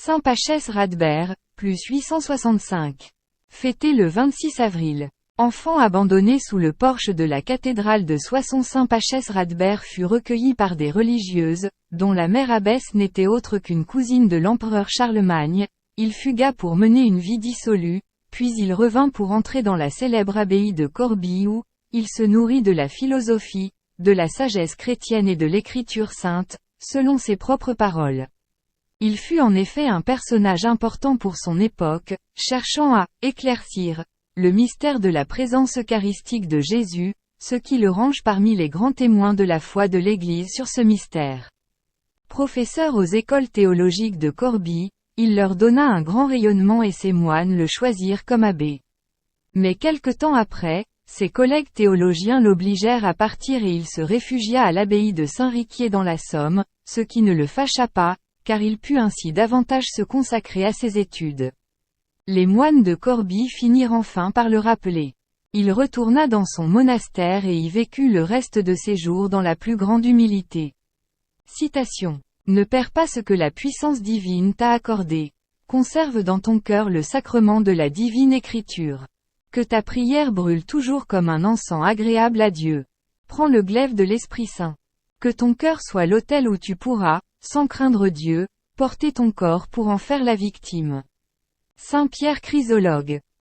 Saint Pachès Radbert, plus 865. Fêté le 26 avril. Enfant abandonné sous le porche de la cathédrale de Soissons, Saint Pachès Radbert fut recueilli par des religieuses, dont la mère abbesse n'était autre qu'une cousine de l'empereur Charlemagne. Il fugua pour mener une vie dissolue, puis il revint pour entrer dans la célèbre abbaye de Corbie où, il se nourrit de la philosophie, de la sagesse chrétienne et de l'écriture sainte, selon ses propres paroles. Il fut en effet un personnage important pour son époque, cherchant à éclaircir le mystère de la présence eucharistique de Jésus, ce qui le range parmi les grands témoins de la foi de l'Église sur ce mystère. Professeur aux écoles théologiques de Corbie, il leur donna un grand rayonnement et ses moines le choisirent comme abbé. Mais quelque temps après, ses collègues théologiens l'obligèrent à partir et il se réfugia à l'abbaye de Saint-Riquier dans la Somme, ce qui ne le fâcha pas, car il put ainsi davantage se consacrer à ses études. Les moines de Corbie finirent enfin par le rappeler. Il retourna dans son monastère et y vécut le reste de ses jours dans la plus grande humilité. Citation. Ne perds pas ce que la puissance divine t'a accordé. Conserve dans ton cœur le sacrement de la divine écriture. Que ta prière brûle toujours comme un encens agréable à Dieu. Prends le glaive de l'Esprit Saint. Que ton cœur soit l'autel où tu pourras, sans craindre Dieu, porter ton corps pour en faire la victime. Saint Pierre Chrysologue.